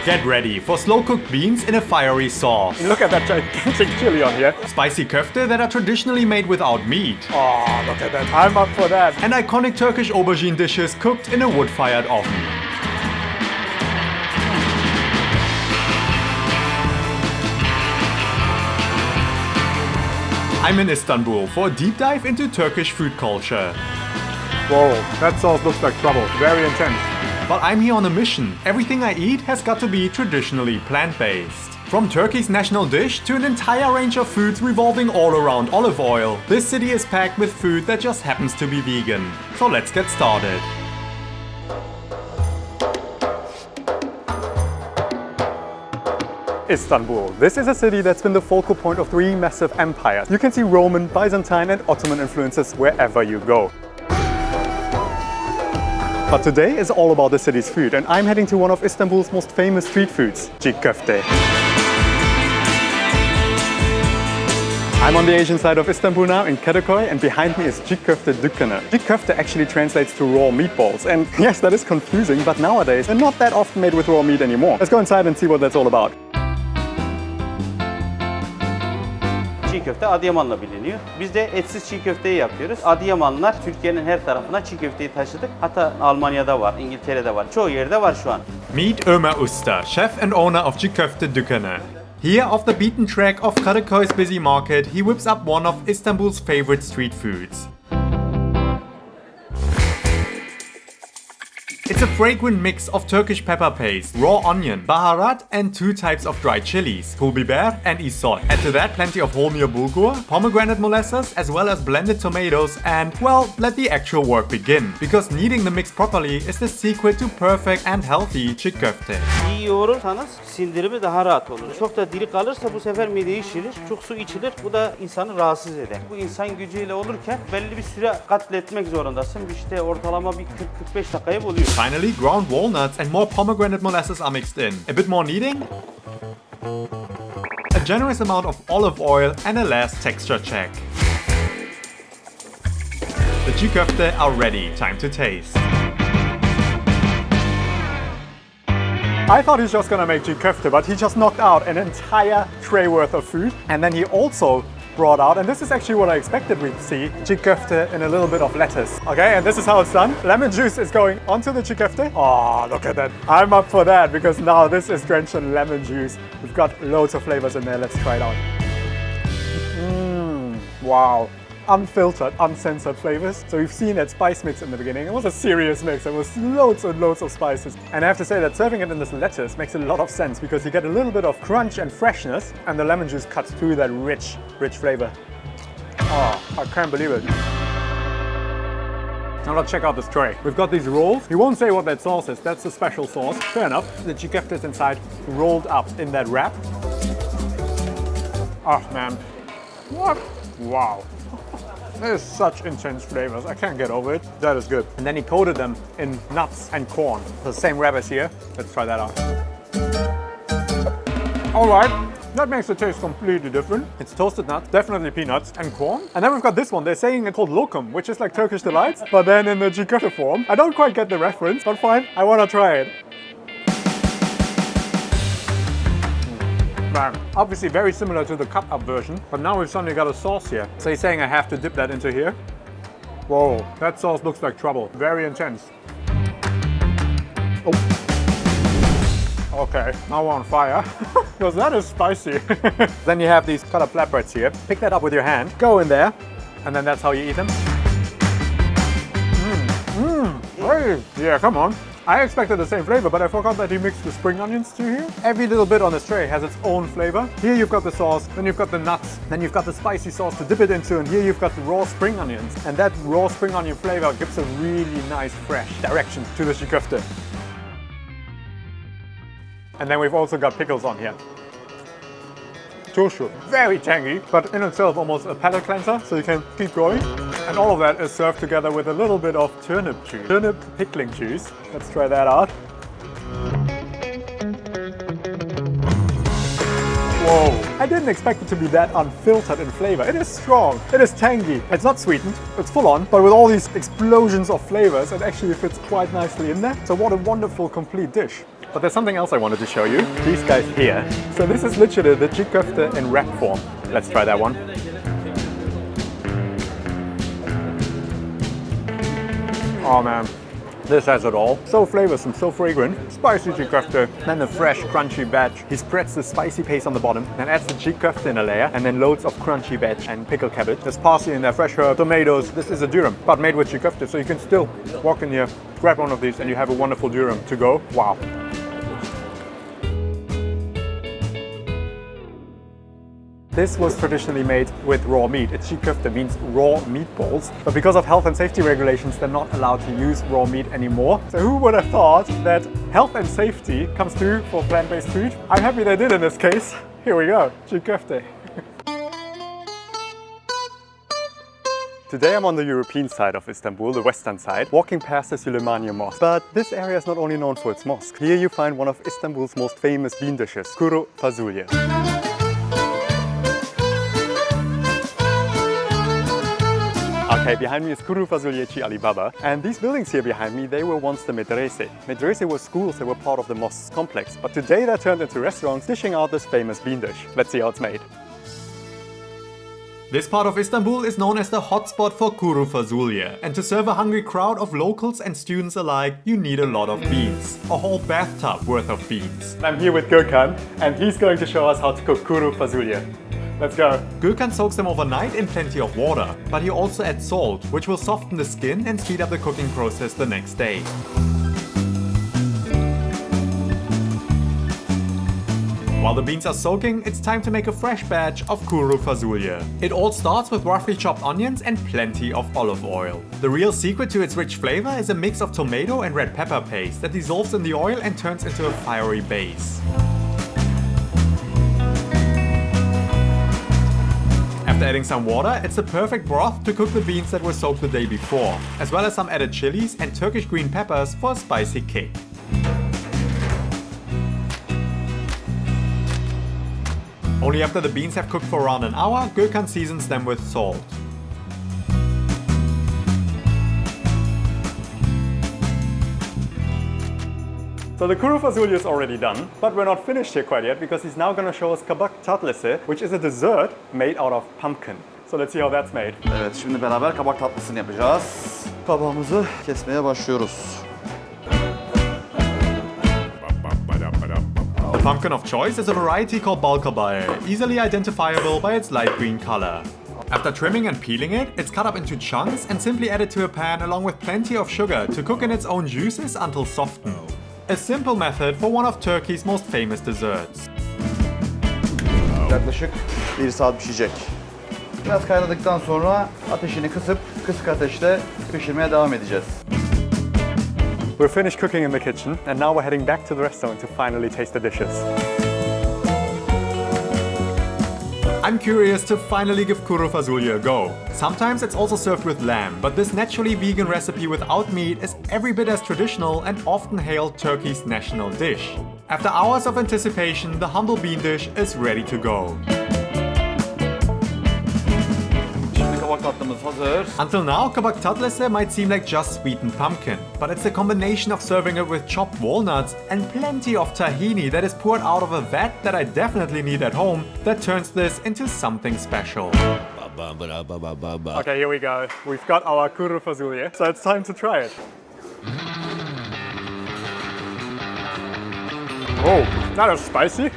Get ready for slow-cooked beans in a fiery sauce. Look at that gigantic chili on here. Spicy köfte that are traditionally made without meat. Oh, look at that. I'm up for that. And iconic Turkish aubergine dishes cooked in a wood-fired oven. I'm in Istanbul for a deep dive into Turkish food culture. Whoa, that sauce looks like trouble. Very intense. But I'm here on a mission. Everything I eat has got to be traditionally plant-based. From Turkey's national dish to an entire range of foods revolving all around olive oil, this city is packed with food that just happens to be vegan. So let's get started. Istanbul. This is a city that's been the focal point of three massive empires. You can see Roman, Byzantine and Ottoman influences wherever you go. But today is all about the city's food, and I'm heading to one of Istanbul's most famous street foods, Çiğ Köfte. I'm on the Asian side of Istanbul now, in Kadıköy, and behind me is Çiğ Köfte dükkanı. Çiğ Köfte actually translates to raw meatballs, and yes, that is confusing, but nowadays they're not that often made with raw meat anymore. Let's go inside and see what that's all about. Çiğ köfte Adıyaman'la biliniyor. Biz de etsiz çiğ köfteyi yapıyoruz. Adıyamanlılar Türkiye'nin her tarafına çiğ köfteyi taşıdık. Hatta Almanya'da var, İngiltere'de var. Çoğu yerde var şu an. Meet Ömer Usta, chef and owner of Çiğ Köfte dükkanı. Here, off the beaten track of Kadıköy's busy market, he whips up one of Istanbul's favorite street foods. It's a fragrant mix of Turkish pepper paste, raw onion, baharat and two types of dried chilies, pul biber and isot. Add to that plenty of wholemeal bulgur, pomegranate molasses as well as blended tomatoes and, well, let the actual work begin. Because kneading the mix properly is the secret to perfect and healthy çiğ köfte. İyi yoğurursanız sindirimi daha rahat olur. Çok da diri kalırsa bu sefer mideyi şişirir, çok su içilir. Bu da insanı rahatsız eder. Bu insan gücüyle olurken belli bir süre katletmek zorundasın. İşte ortalama bir 40-45 dakikayı buluyor. Finally, ground walnuts and more pomegranate molasses are mixed in. A bit more kneading, a generous amount of olive oil and a last texture check. The çiğ köfte are ready, time to taste. I thought he's just gonna make çiğ köfte, but he just knocked out an entire tray worth of food. And then he also brought out, and this is actually what I expected we'd see, çiğ köfte and a little bit of lettuce. Okay, and this is how it's done. Lemon juice is going onto the çiğ köfte. Oh, look at that. I'm up for that because now this is drenched in lemon juice. We've got loads of flavors in there. Let's try it out. Wow. Unfiltered, uncensored flavors. So you've seen that spice mix in the beginning. It was a serious mix. There was loads and loads of spices. And I have to say that serving it in this lettuce makes a lot of sense because you get a little bit of crunch and freshness and the lemon juice cuts through that rich flavor. Oh, I can't believe it. Now let's check out this tray. We've got these rolls. We won't say what that sauce is. That's a special sauce. Fair enough. The çiğ köfte is inside, rolled up in that wrap. Oh man. What? Wow. There's such intense flavors. I can't get over it. That is good. And then he coated them in nuts and corn. The same wrap as here. Let's try that out. All right. That makes the taste completely different. It's toasted nuts, definitely peanuts, and corn. And then we've got this one. They're saying it's called lokum, which is like Turkish delights, but then in the çiğ köfte form. I don't quite get the reference, but fine. I want to try it. Man, obviously very similar to the cut-up version, but now we've suddenly got a sauce here. So he's saying I have to dip that into here. Whoa, that sauce looks like trouble. Very intense. Oh. Okay, now we're on fire, because that is spicy. Then you have these cut up flatbreads here. Pick that up with your hand, go in there, and then that's how you eat them. Hey, yeah, come on. I expected the same flavor, but I forgot that he mixed the spring onions too here. Every little bit on this tray has its own flavor. Here you've got the sauce, then you've got the nuts, then you've got the spicy sauce to dip it into, and here you've got the raw spring onions. And that raw spring onion flavor gives a really nice, fresh direction to the çiğ köfte. And then we've also got pickles on here. Turşu, very tangy, but in itself almost a palate cleanser, so you can keep going. And all of that is served together with a little bit of turnip juice, turnip pickling juice. Let's try that out. Whoa. I didn't expect it to be that unfiltered in flavor. It is strong, it is tangy, it's not sweetened, it's full on, but with all these explosions of flavors, it actually fits quite nicely in there. So what a wonderful complete dish. But there's something else I wanted to show you. These guys here. So this is literally the Çiğ Köfte in wrap form. Let's try that one. Oh man, this has it all. So flavorsome, so fragrant. Spicy Çiğ Köfte, then the fresh crunchy veg. He spreads the spicy paste on the bottom, then adds the Çiğ Köfte in a layer, and then loads of crunchy veg and pickled cabbage. There's parsley in there, fresh herb, tomatoes. This is a dürüm, but made with Çiğ Köfte, so you can still walk in here, grab one of these, and you have a wonderful dürüm to go. Wow. This was traditionally made with raw meat. Çiğ Köfte means raw meatballs, but because of health and safety regulations, they're not allowed to use raw meat anymore. So who would have thought that health and safety comes through for plant-based food? I'm happy they did in this case. Here we go, Çiğ Köfte. Today I'm on the European side of Istanbul, the western side, walking past the Süleymaniye Mosque. But this area is not only known for its mosque. Here you find one of Istanbul's most famous bean dishes, Kuru Fasulye. Okay, behind me is Kuru Fasulye Ali Baba, and these buildings here behind me, they were once the medrese. Medrese were schools that were part of the mosque's complex, but today they're turned into restaurants dishing out this famous bean dish. Let's see how it's made. This part of Istanbul is known as the hotspot for Kuru Fasulye, and to serve a hungry crowd of locals and students alike, you need a lot of beans. A whole bathtub worth of beans. I'm here with Gökhan, and he's going to show us how to cook Kuru Fasulye. Let's go. Gökhan soaks them overnight in plenty of water, but he also adds salt, which will soften the skin and speed up the cooking process the next day. While the beans are soaking, it's time to make a fresh batch of Kuru Fasulye. It all starts with roughly chopped onions and plenty of olive oil. The real secret to its rich flavor is a mix of tomato and red pepper paste that dissolves in the oil and turns into a fiery base. After adding some water, it's the perfect broth to cook the beans that were soaked the day before, as well as some added chilies and Turkish green peppers for a spicy kick. Only after the beans have cooked for around an hour, Gökhan seasons them with salt. So the Kuru Fasulye is already done, but we're not finished here quite yet because he's now going to show us Kabak Tatlısı, which is a dessert made out of pumpkin. So let's see how that's made. Evet, şimdi beraber kabak tatlısını yapacağız. Kabağımızı kesmeye başlıyoruz. The pumpkin of choice is a variety called balkabaye, easily identifiable by its light green color. After trimming and peeling it, it's cut up into chunks and simply added to a pan along with plenty of sugar to cook in its own juices until softened. A simple method for one of Turkey's most famous desserts. Yaklaşık 1 saat pişecek. Biraz kaynadıktan sonra ateşini kısıp kısık ateşte pişirmeye devam edeceğiz. We're finished cooking in the kitchen and now we're heading back to the restaurant to finally taste the dishes. I'm curious to finally give Kuru Fasulye a go. Sometimes it's also served with lamb, but this naturally vegan recipe without meat is every bit as traditional and often hailed Turkey's national dish. After hours of anticipation, the humble bean dish is ready to go. Şimdi kabak tatlımız hazır. Until now, Kabak Tatlısı might seem like just sweetened pumpkin, but it's the combination of serving it with chopped walnuts and plenty of tahini that is poured out of a vat that I definitely need at home that turns this into something special. Okay, here we go. We've got our Kuru Fasulye, so it's time to try it. Oh, that is spicy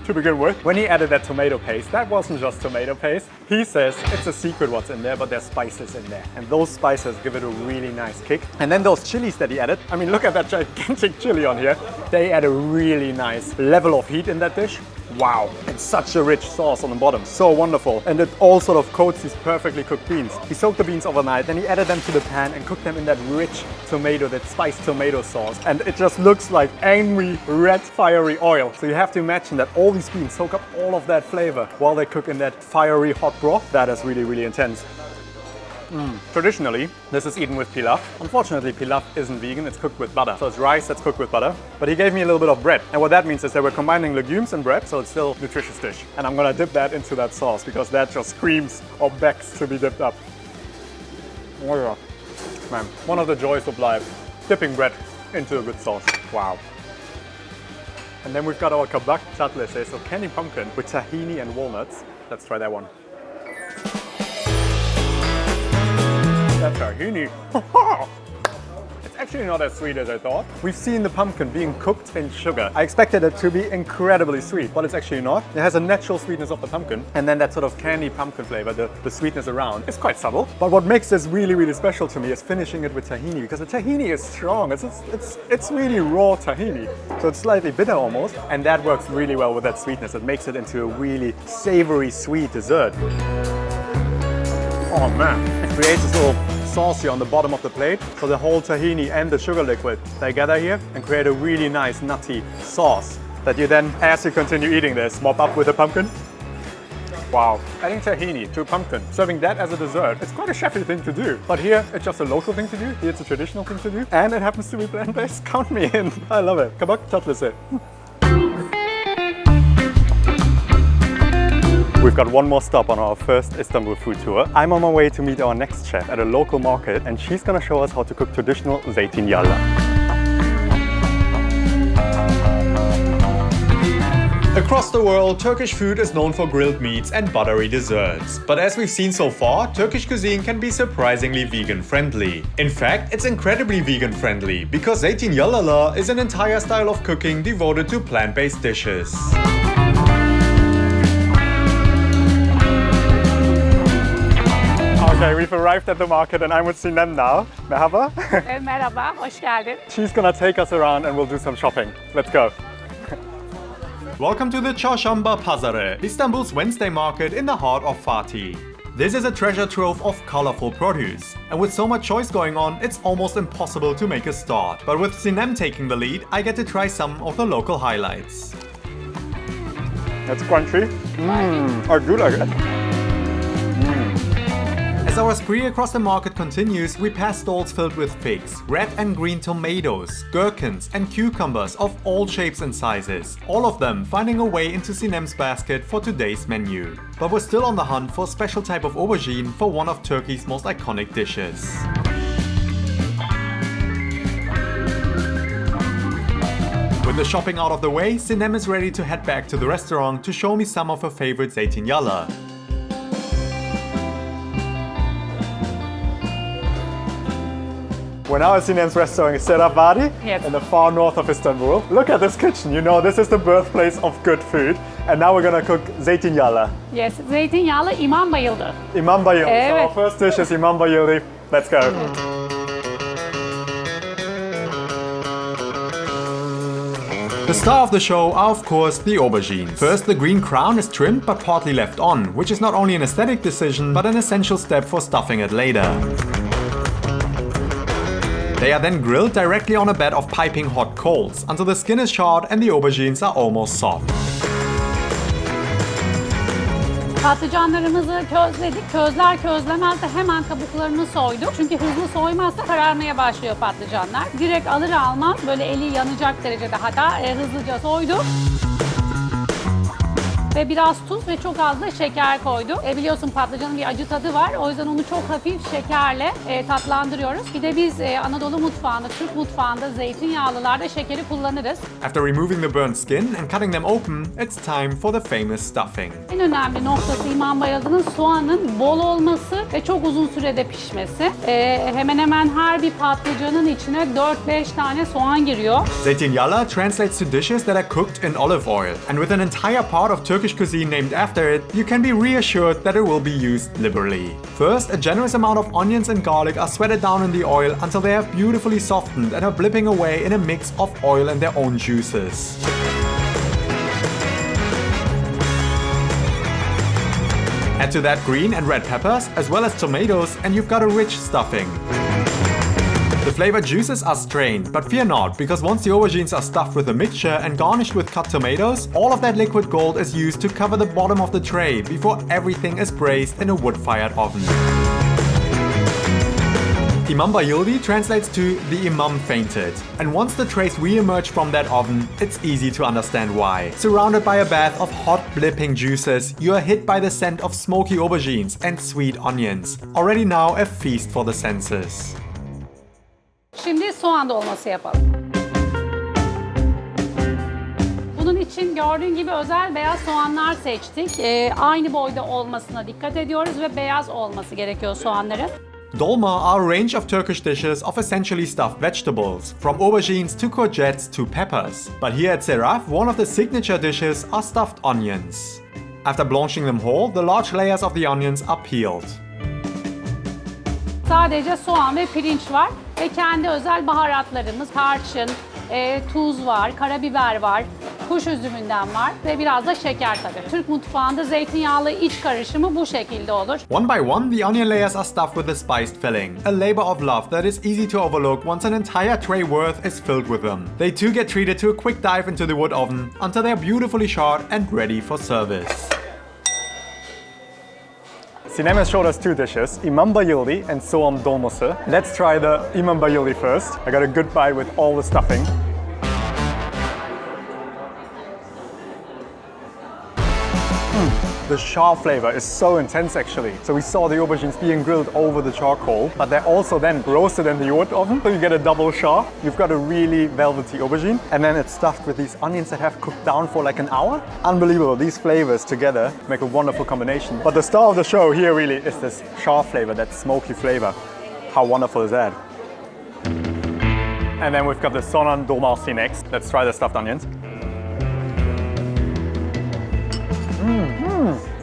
to begin with. When he added that tomato paste, that wasn't just tomato paste. He says it's a secret what's in there, but there's spices in there. And those spices give it a really nice kick. And then those chilies that he added, I mean, look at that gigantic chili on here. They add a really nice level of heat in that dish. Wow, it's such a rich sauce on the bottom, so wonderful. And it all sort of coats these perfectly cooked beans. He soaked the beans overnight, then he added them to the pan and cooked them in that rich tomato, that spiced tomato sauce. And it just looks like angry, red, fiery oil. So you have to imagine that all these beans soak up all of that flavor while they cook in that fiery hot broth. That is really, really intense. Traditionally, this is eaten with pilaf. Unfortunately, pilaf isn't vegan, it's cooked with butter. So it's rice that's cooked with butter. But he gave me a little bit of bread. And what that means is that we're combining legumes and bread, so it's still a nutritious dish. And I'm gonna dip that into that sauce because that just screams or begs to be dipped up. Oh yeah. Man, one of the joys of life, dipping bread into a good sauce. Wow. And then we've got our Kabak Tatlısı, so candy pumpkin with tahini and walnuts. Let's try that one. That tahini. It's actually not as sweet as I thought. We've seen the pumpkin being cooked in sugar. I expected it to be incredibly sweet, but it's actually not. It has a natural sweetness of the pumpkin, and then that sort of candy pumpkin flavor, the sweetness around. It's quite subtle. But what makes this really, really special to me is finishing it with tahini, because the tahini is strong. It's really raw tahini. So it's slightly bitter almost, and that works really well with that sweetness. It makes it into a really savory, sweet dessert. Oh man, it creates this little sauce here on the bottom of the plate. So the whole tahini and the sugar liquid, they gather here and create a really nice nutty sauce that you then, as you continue eating this, mop up with the pumpkin. Wow, adding tahini to pumpkin, serving that as a dessert, it's quite a chefy thing to do. But here, it's just a local thing to do. Here, it's a traditional thing to do. And it happens to be plant-based. Count me in. I love it. Kabak Tatlısı. We've got one more stop on our first Istanbul food tour. I'm on my way to meet our next chef at a local market, and she's gonna show us how to cook traditional Zeytinyağlılar. Across the world, Turkish food is known for grilled meats and buttery desserts. But as we've seen so far, Turkish cuisine can be surprisingly vegan-friendly. In fact, it's incredibly vegan-friendly because Zeytinyağlılar is an entire style of cooking devoted to plant-based dishes. Okay, we've arrived at the market and I'm with Sinem now. Merhaba. Merhaba, hoş geldin. She's gonna take us around and we'll do some shopping. Let's go. Welcome to the Çarşamba Pazarı, Istanbul's Wednesday market in the heart of Fatih. This is a treasure trove of colorful produce. And with so much choice going on, it's almost impossible to make a start. But with Sinem taking the lead, I get to try some of the local highlights. That's crunchy. I do like it. As our spree across the market continues, we pass stalls filled with figs, red and green tomatoes, gherkins and cucumbers of all shapes and sizes, all of them finding a way into Sinem's basket for today's menu. But we're still on the hunt for a special type of aubergine for one of Turkey's most iconic dishes. With the shopping out of the way, Sinem is ready to head back to the restaurant to show me some of her favorite Zeytinyağlılar. We're now at Sinem's restaurant in Serabvari, Yes. in the far north of Istanbul. Look at this kitchen, you know, this is the birthplace of good food. And now we're gonna cook Zeytinyağlı. Yes, zeytinyağlı İmam Bayıldı. İmam Bayıldı. So Evet. our first dish is İmam Bayıldı. Let's go. The star of the show are of course the aubergines. First, the green crown is trimmed but partly left on, which is not only an aesthetic decision but an essential step for stuffing it later. They are then grilled directly on a bed of piping hot coals until the skin is charred and the aubergines are almost soft. Patlıcanlarımızı közledik. Közler közlemez de hemen kabuklarını soyduk. Çünkü hızlı soymazsa kararmaya başlıyor patlıcanlar. Direkt alır almaz böyle eli yanacak derecede hatta hızlıca soyduk. Ve biraz tuz ve çok az da şeker koyduk. Biliyorsun patlıcanın bir acı tadı var. O yüzden onu çok hafif şekerle tatlandırıyoruz. Bir de biz Anadolu mutfağında, Türk mutfağında zeytinyağlılarda şekeri kullanırız. After removing the burnt skin and cutting them open, it's time for the famous stuffing. En önemli noktası İmam Bayıldı'nın soğanın bol olması ve çok uzun sürede pişmesi. Hemen hemen her bir patlıcanın içine 4-5 tane soğan giriyor. Zeytinyağlı translates to dishes that are cooked in olive oil, and with an entire part of Turkish cuisine named after it, you can be reassured that it will be used liberally. First, a generous amount of onions and garlic are sweated down in the oil until they have beautifully softened and are blipping away in a mix of oil and their own juices. Add to that green and red peppers, as well as tomatoes, and you've got a rich stuffing. The flavor juices are strained, but fear not, because once the aubergines are stuffed with a mixture and garnished with cut tomatoes, all of that liquid gold is used to cover the bottom of the tray before everything is braised in a wood-fired oven. İmam Bayıldı translates to the Imam fainted. And once the trays re-emerge from that oven, it's easy to understand why. Surrounded by a bath of hot blipping juices, you are hit by the scent of smoky aubergines and sweet onions. Already now a feast for the senses. Şimdi soğan dolması yapalım. Bunun için gördüğün gibi özel beyaz soğanlar seçtik. Aynı boyda olmasına dikkat ediyoruz ve beyaz olması gerekiyor soğanların. Dolma are a range of Turkish dishes of essentially stuffed vegetables, from aubergines to courgettes to peppers. But here at Seraf, one of the signature dishes are stuffed onions. After blanching them whole, the large layers of the onions are peeled. Sadece soğan ve pirinç var ve kendi özel baharatlarımız, tarçın, tuz var, karabiber var, kuş üzümünden var ve biraz da şeker tabii. Türk mutfağında zeytinyağlı iç karışımı bu şekilde olur. One by one, the onion layers are stuffed with the spiced filling, a labor of love that is easy to overlook once an entire tray worth is filled with them. They too get treated to a quick dive into the wood oven until they are beautifully charred and ready for service. Sinem has showed us two dishes, İmam Bayıldı and Soğan Dolması. Let's try the İmam Bayıldı first. I got a good bite with all the stuffing. The char flavor is so intense actually. So we saw the aubergines being grilled over the charcoal, but they're also then roasted in the wood oven, so you get a double char. You've got a really velvety aubergine, and then it's stuffed with these onions that have cooked down for like an hour. Unbelievable, these flavors together make a wonderful combination. But the star of the show here really is this char flavor, that smoky flavor. How wonderful is that? And then we've got the Soğan Dolması next. Let's try the stuffed onions.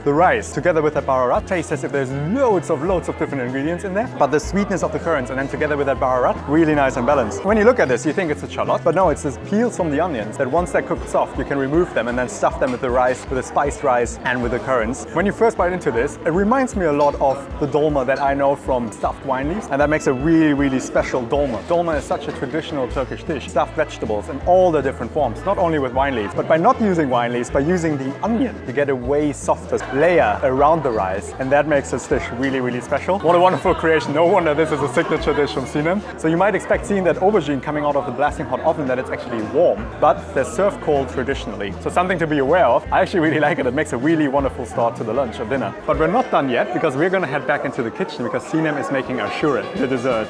The rice, together with the baharat, tastes as if there's loads of different ingredients in there, but the sweetness of the currants and then together with that baharat, really nice and balanced. When you look at this, you think it's a shallot, but no, it's this peels from the onions that once they're cooked soft, you can remove them and then stuff them with the rice, with the spiced rice and with the currants. When you first bite into this, it reminds me a lot of the dolma that I know from stuffed wine leaves, and that makes a really special dolma. Dolma is such a traditional Turkish dish, stuffed vegetables in all the different forms, not only with wine leaves, but by not using wine leaves, by using the onion, you get a way softer layer around the rice, and that makes this dish really special. What a wonderful creation. No wonder this is a signature dish from Sinem. So you might expect seeing that aubergine coming out of the blasting hot oven that it's actually warm, but they're served cold traditionally. So something to be aware of. I actually really like it. It makes a really wonderful start to the lunch or dinner. But we're not done yet because we're gonna head back into the kitchen because Sinem is making Aşure, the dessert.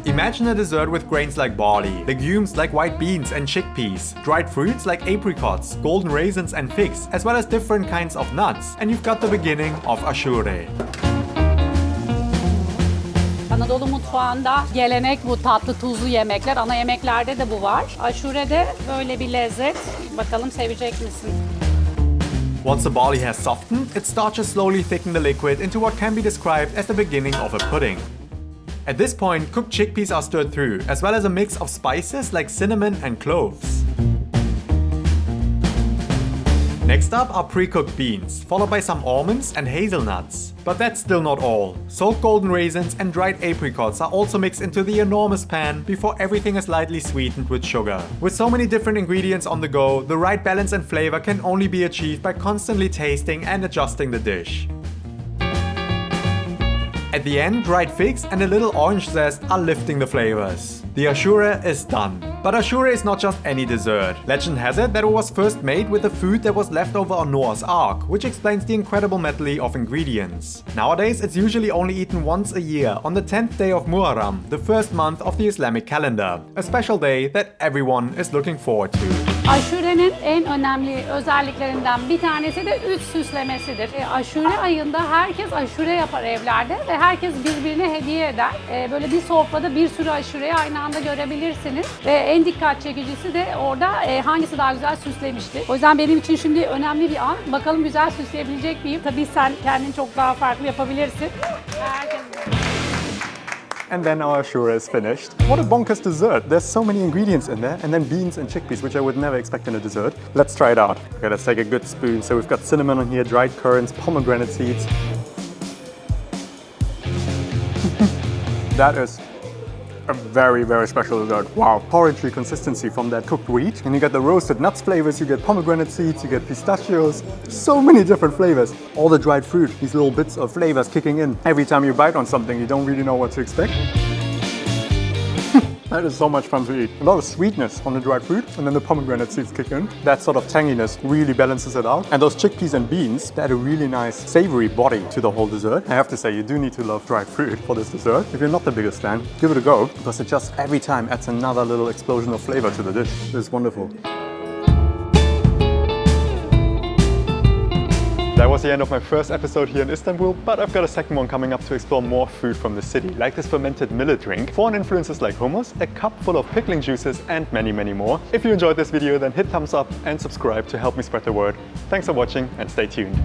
Imagine a dessert with grains like barley, legumes like white beans and chickpeas, dried fruits like apricots, golden raisins and figs, as well as different kinds of nuts, and you've got the beginning of Aşure. Anadolu mutfağında gelenek bu tatlı tuzlu yemekler. Ana yemeklerde de bu var. Aşure'de böyle bir lezzet. Bakalım sevecek misin? Once the barley has softened, its starches slowly thicken the liquid into what can be described as the beginning of a pudding. At this point, cooked chickpeas are stirred through, as well as a mix of spices like cinnamon and cloves. Next up are pre-cooked beans, followed by some almonds and hazelnuts. But that's still not all. Soaked golden raisins and dried apricots are also mixed into the enormous pan before everything is lightly sweetened with sugar. With so many different ingredients on the go, the right balance and flavor can only be achieved by constantly tasting and adjusting the dish. At the end, dried figs and a little orange zest are lifting the flavors. The Aşure is done. But Aşure is not just any dessert. Legend has it that it was first made with the food that was left over on Noah's Ark, which explains the incredible medley of ingredients. Nowadays, it's usually only eaten once a year on the 10th day of Muharram, the first month of the Islamic calendar. A special day that everyone is looking forward to. Aşure'nin en önemli özelliklerinden bir tanesi de üç süslemesidir. Aşure ayında herkes aşure yapar evlerde ve herkes birbirine hediye eder. Böyle bir sofrada bir sürü aşureyi aynı anda görebilirsiniz. Ve en dikkat çekicisi de orada hangisi daha güzel süslemişti. O yüzden benim için şimdi önemli bir an. Bakalım güzel süsleyebilecek miyim? Tabii sen kendin çok daha farklı yapabilirsin. Herkes... And then our Aşure is finished. What a bonkers dessert. There's so many ingredients in there, and then beans and chickpeas, which I would never expect in a dessert. Let's try it out. Okay, let's take a good spoon. So we've got cinnamon on here, dried currants, pomegranate seeds. That is a very, very special dessert. Wow. Porridgey consistency from that cooked wheat. And you get the roasted nuts flavors, you get pomegranate seeds, you get pistachios. So many different flavors. All the dried fruit, these little bits of flavors kicking in. Every time you bite on something, you don't really know what to expect. That is so much fun to eat. A lot of sweetness on the dried fruit, and then the pomegranate seeds kick in. That sort of tanginess really balances it out. And those chickpeas and beans add a really nice savory body to the whole dessert. I have to say, you do need to love dried fruit for this dessert. If you're not the biggest fan, give it a go, because it just every time adds another little explosion of flavor to the dish. It's wonderful. That was the end of my first episode here in Istanbul, but I've got a second one coming up to explore more food from the city, like this fermented millet drink, foreign influences like hummus, a cup full of pickling juices, and many, many more. If you enjoyed this video, then hit thumbs up and subscribe to help me spread the word. Thanks for watching and stay tuned.